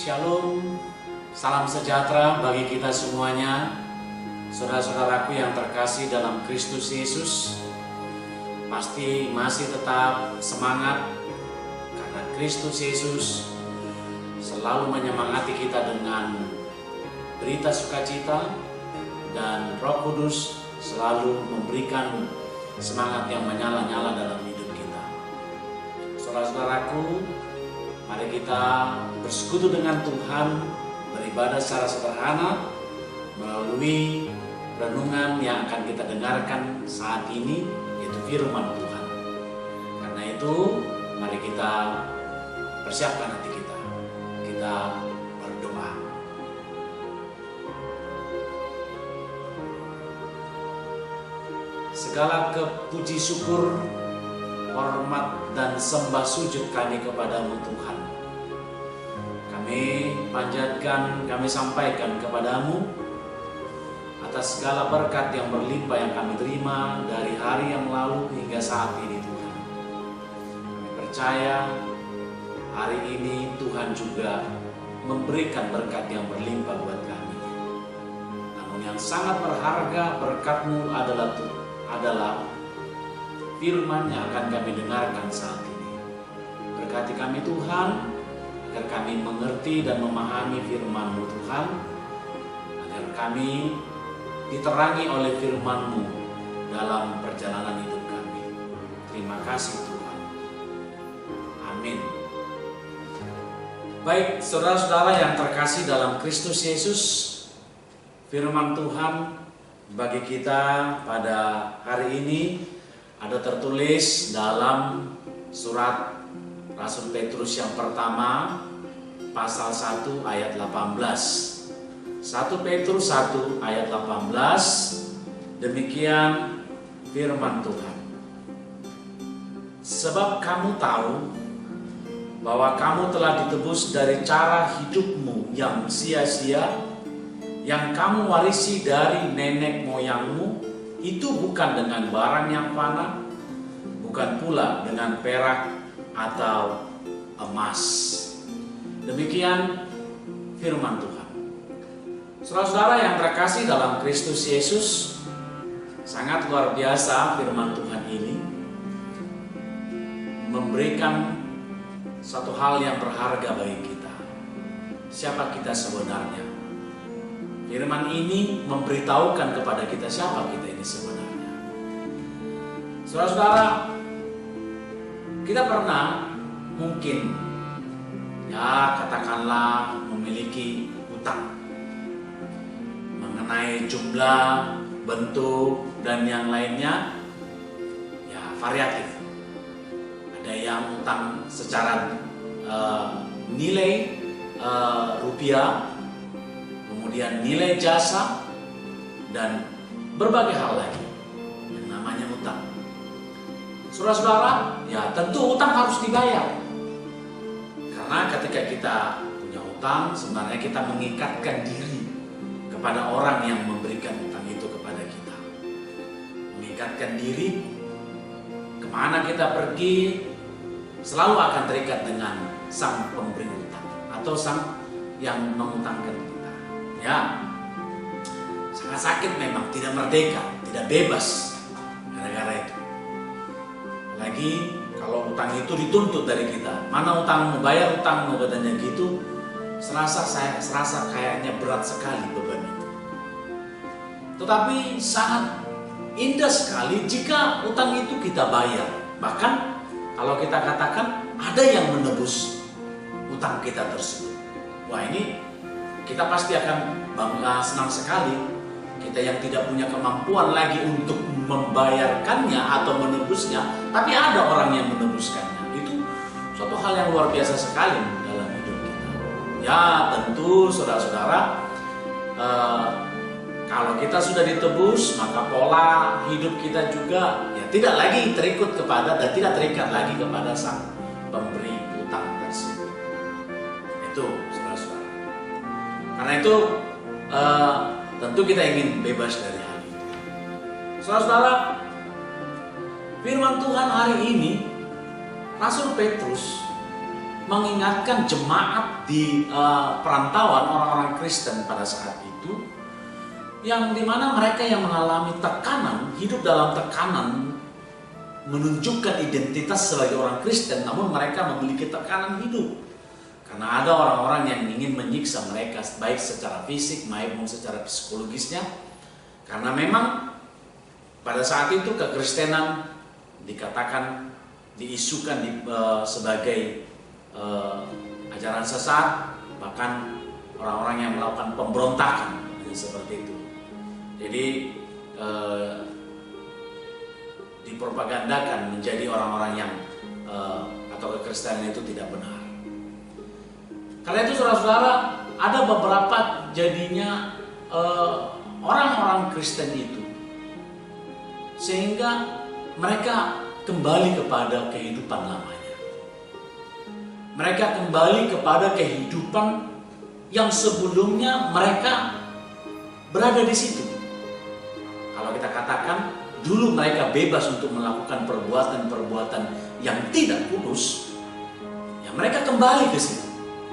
Shalom, salam sejahtera bagi kita semuanya, saudara-saudaraku yang terkasih dalam Kristus Yesus. Pasti masih tetap semangat karena Kristus Yesus selalu menyemangati kita dengan berita sukacita, dan Roh Kudus selalu memberikan semangat yang menyala-nyala dalam hidup kita. Saudara-saudaraku, mari kita bersekutu dengan Tuhan, beribadah secara sederhana melalui renungan yang akan kita dengarkan saat ini, yaitu firman Tuhan. Karena itu, mari kita persiapkan hati kita. Kita berdoa. Segala kepuji syukur, hormat dan sembah sujud kami kepadamu Tuhan. Kami panjatkan, kami sampaikan kepadamu atas segala berkat yang berlimpah yang kami terima dari hari yang lalu hingga saat ini Tuhan. Kami percaya hari ini Tuhan juga memberikan berkat yang berlimpah buat kami. Namun yang sangat berharga berkat-Mu adalah firman yang akan kami dengarkan saat ini. Berkati kami Tuhan, agar kami mengerti dan memahami firman-Mu Tuhan, agar kami diterangi oleh firman-Mu dalam perjalanan hidup kami. Terima kasih Tuhan. Amin. Baik, saudara-saudara yang terkasih dalam Kristus Yesus, firman Tuhan bagi kita pada hari ini ada tertulis dalam surat Rasul Petrus yang pertama, pasal 1 ayat 18. 1 Petrus 1 ayat 18, demikian firman Tuhan. Sebab kamu tahu bahwa kamu telah ditebus dari cara hidupmu yang sia-sia, yang kamu warisi dari nenek moyangmu, itu bukan dengan barang yang fana, bukan pula dengan perak atau emas. Demikian firman Tuhan. Saudara-saudara yang terkasih dalam Kristus Yesus, sangat luar biasa firman Tuhan ini memberikan satu hal yang berharga bagi kita. Siapa kita sebenarnya? Firman ini memberitahukan kepada kita siapa kita ini sebenarnya. Saudara-saudara, kita pernah mungkin katakanlah memiliki hutang mengenai jumlah, bentuk dan yang lainnya variatif. Ada yang hutang secara nilai rupiah, kemudian nilai jasa, dan berbagai hal lagi yang namanya hutang. Saudara-saudara, tentu hutang harus dibayar. Karena ketika kita punya hutang, sebenarnya kita mengikatkan diri kepada orang yang memberikan hutang itu kepada kita. Mengikatkan diri, kemana kita pergi, selalu akan terikat dengan sang pemberi hutang atau sang yang mengutangkan kita. Sangat sakit memang, tidak merdeka, tidak bebas gara-gara itu. Lagi kalau utang itu dituntut dari kita, mana utangmu, bayar utangmu, katanya gitu. Serasa kayaknya berat sekali beban itu. Tetapi sangat indah sekali jika utang itu kita bayar. Bahkan kalau kita katakan ada yang menebus utang kita tersebut. Wah, ini kita pasti akan bangga, senang sekali. Kita yang tidak punya kemampuan lagi untuk membayarkannya atau menebusnya, tapi ada orang yang menebuskannya. Itu suatu hal yang luar biasa sekali dalam hidup kita. Ya tentu saudara-saudara, kalau kita sudah ditebus, maka pola hidup kita juga ya tidak lagi terikut kepada dan tidak terikat lagi kepada sang pemberi utang tersebut. Itu saudara-saudara. Karena itu tentu kita ingin bebas dari hal itu. Saudara-saudara, firman Tuhan hari ini, Rasul Petrus mengingatkan jemaat di perantauan orang-orang Kristen pada saat itu, yang dimana mereka yang mengalami tekanan, hidup dalam tekanan, menunjukkan identitas sebagai orang Kristen, namun mereka memiliki tekanan hidup. Karena ada orang-orang yang ingin menyiksa mereka, baik secara fisik maupun secara psikologisnya. Karena memang pada saat itu kekristenan dikatakan, diisukan sebagai ajaran sesat, bahkan orang-orang yang melakukan pemberontakan seperti itu. Jadi dipropagandakan menjadi orang-orang yang atau kekristenan itu tidak benar. Karena itu saudara-saudara, ada beberapa jadinya orang-orang Kristen itu, sehingga mereka kembali kepada kehidupan lamanya. Mereka kembali kepada kehidupan yang sebelumnya mereka berada di situ. Kalau kita katakan dulu mereka bebas untuk melakukan perbuatan-perbuatan yang tidak kudus, ya mereka kembali ke situ.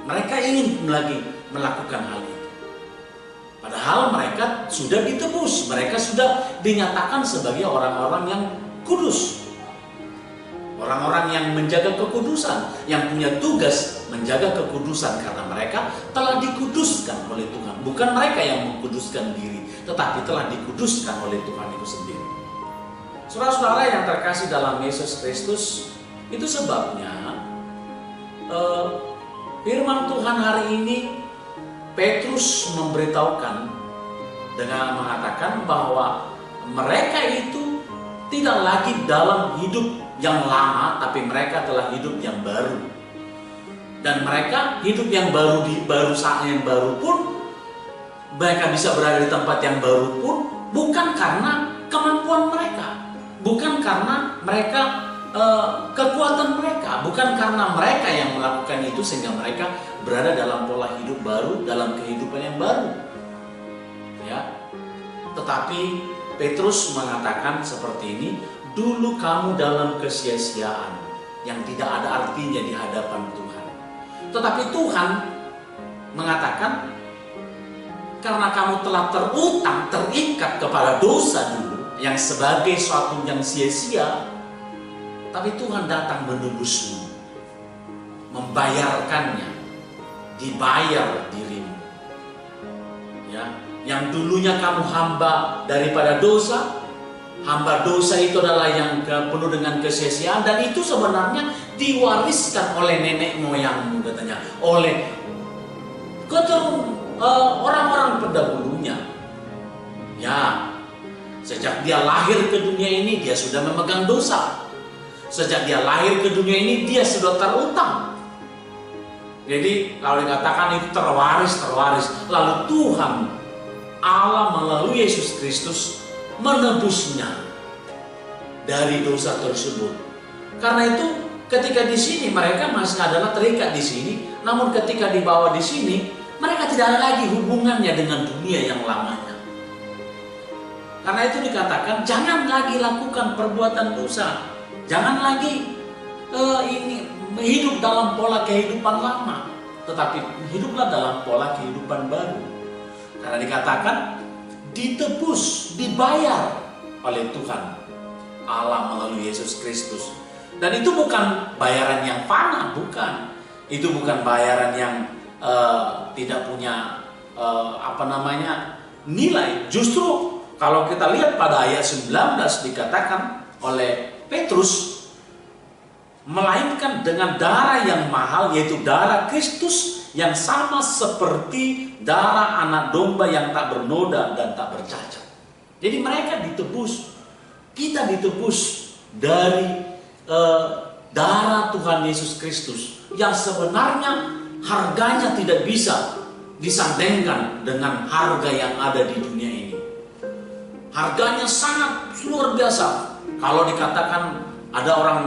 Mereka ingin lagi melakukan hal itu. Padahal mereka sudah ditebus, mereka sudah dinyatakan sebagai orang-orang yang kudus. Orang-orang yang menjaga kekudusan, yang punya tugas menjaga kekudusan, karena mereka telah dikuduskan oleh Tuhan. Bukan mereka yang mengkuduskan diri, tetapi telah dikuduskan oleh Tuhan itu sendiri. Saudara-saudara yang terkasih dalam Yesus Kristus, itu sebabnya firman Tuhan hari ini Petrus memberitahukan dengan mengatakan bahwa mereka itu tidak lagi dalam hidup yang lama, tapi mereka telah hidup yang baru. Dan mereka hidup yang baru saat yang baru pun, mereka bisa berada di tempat yang baru pun bukan karena kemampuan mereka, bukan karena mereka kekuatan mereka, bukan karena mereka yang melakukan itu sehingga mereka berada dalam pola hidup baru, dalam kehidupan yang baru. Ya. Tetapi Petrus mengatakan seperti ini, dulu kamu dalam kesia-siaan yang tidak ada artinya di hadapan Tuhan. Tetapi Tuhan mengatakan, karena kamu telah terutang, terikat kepada dosa dulu, yang sebagai suatu yang sia-sia, tapi Tuhan datang menebusmu, membayarkannya, dibayar dirimu. Ya, yang dulunya kamu hamba daripada dosa, hamba dosa itu adalah yang penuh dengan kesia-siaan, dan itu sebenarnya diwariskan oleh nenek moyangmu katanya, oleh orang-orang pendahulunya. Ya, sejak dia lahir ke dunia ini dia sudah memegang dosa. Sejak dia lahir ke dunia ini dia sudah terutang. Jadi kalau dikatakan itu terwaris. Lalu Tuhan Allah melalui Yesus Kristus menebusnya dari dosa tersebut. Karena itu ketika di sini mereka masih adalah terikat di sini, namun ketika dibawa di sini mereka tidak ada lagi hubungannya dengan dunia yang lamanya. Karena itu dikatakan jangan lagi lakukan perbuatan dosa, jangan lagi hidup dalam pola kehidupan lama, tetapi hiduplah dalam pola kehidupan baru. Karena dikatakan ditebus, dibayar oleh Tuhan Allah melalui Yesus Kristus. Dan itu bukan bayaran yang fana, bukan. Itu bukan bayaran yang tidak punya nilai. Justru kalau kita lihat pada ayat 19 dikatakan oleh Petrus, melainkan dengan darah yang mahal, yaitu darah Kristus yang sama seperti darah anak domba yang tak bernoda dan tak bercacat. Jadi mereka ditebus, kita ditebus dari darah Tuhan Yesus Kristus yang sebenarnya harganya tidak bisa disandingkan dengan harga yang ada di dunia ini. Harganya sangat luar biasa. Kalau dikatakan ada orang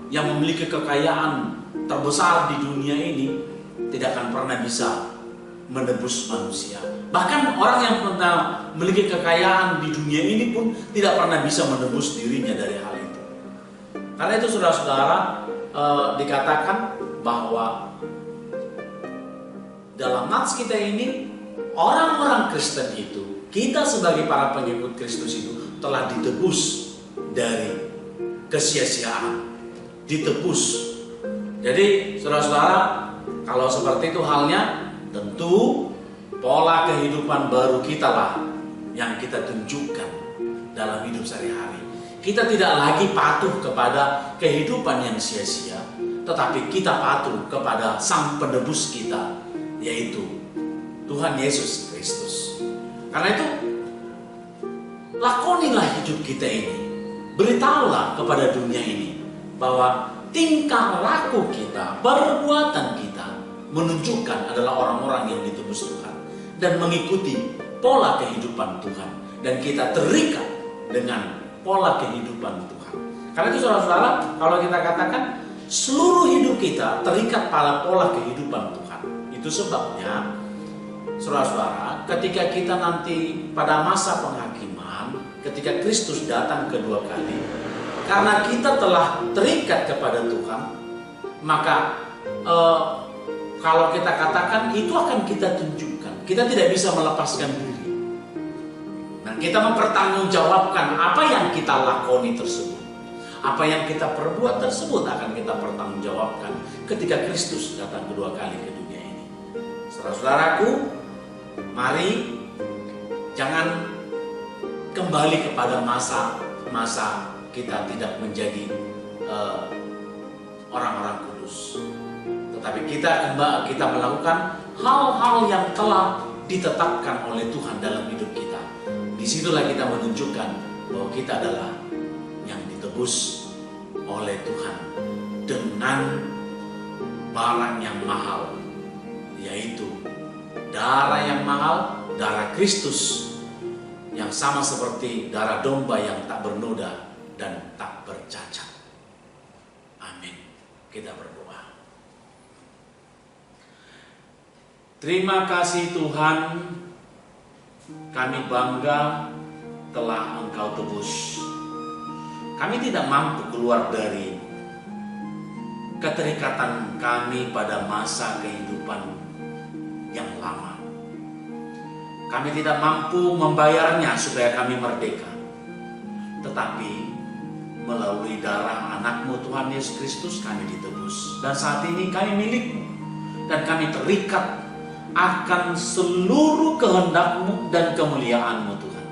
yang memiliki kekayaan terbesar di dunia ini, tidak akan pernah bisa menebus manusia. Bahkan orang yang pernah memiliki kekayaan di dunia ini pun tidak pernah bisa menebus dirinya dari hal itu. Karena itu saudara-saudara, dikatakan bahwa dalam nats kita ini, orang-orang Kristen itu, kita sebagai para pengikut Kristus itu telah ditebus dari kesia-siaan, ditebus. Jadi saudara-saudara, kalau seperti itu halnya, tentu pola kehidupan baru kita lah yang kita tunjukkan dalam hidup sehari-hari. Kita tidak lagi patuh kepada kehidupan yang sia-sia, tetapi kita patuh kepada Sang Penebus kita, yaitu Tuhan Yesus Kristus. Karena itu, lakonilah hidup kita ini. Beritahulah kepada dunia ini bahwa tingkah laku kita, perbuatan kita menunjukkan adalah orang-orang yang ditebus Tuhan dan mengikuti pola kehidupan Tuhan, dan kita terikat dengan pola kehidupan Tuhan. Karena itu saudara-saudara, kalau kita katakan seluruh hidup kita terikat pada pola kehidupan Tuhan, itu sebabnya saudara-saudara, ketika kita nanti pada masa penghakiman, ketika Kristus datang kedua kali, karena kita telah terikat kepada Tuhan, maka kalau kita katakan itu akan kita tunjukkan. Kita tidak bisa melepaskan diri. Dan kita mempertanggungjawabkan apa yang kita lakoni tersebut. Apa yang kita perbuat tersebut akan kita pertanggungjawabkan ketika Kristus datang kedua kali ke dunia ini. Saudara-saudaraku, mari jangan kembali kepada masa kita tidak menjadi orang-orang kudus. Tetapi kita melakukan hal-hal yang telah ditetapkan oleh Tuhan dalam hidup kita. Disitulah kita menunjukkan bahwa kita adalah yang ditebus oleh Tuhan dengan barang yang mahal, yaitu darah yang mahal, darah Kristus, yang sama seperti darah domba yang tak bernoda dan tak bercacat. Amin. Kita berdoa. Terima kasih Tuhan, kami bangga telah Engkau tebus. Kami tidak mampu keluar dari keterikatan kami pada masa kehidupan yang lama. Kami tidak mampu membayarnya supaya kami merdeka. Tetapi melalui darah anak-Mu Tuhan Yesus Kristus kami ditebus. Dan saat ini kami milik-Mu. Dan kami terikat akan seluruh kehendak-Mu dan kemuliaan-Mu Tuhan.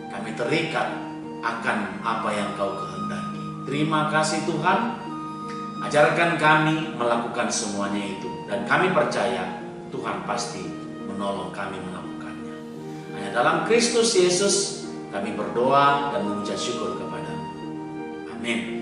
Kami terikat akan apa yang Kau kehendaki. Terima kasih Tuhan. Ajarkan kami melakukan semuanya itu. Dan kami percaya Tuhan pasti menolong kami melakukannya. Hanya dalam Kristus Yesus kami berdoa dan mengucap syukur kepada-Mu. Amin.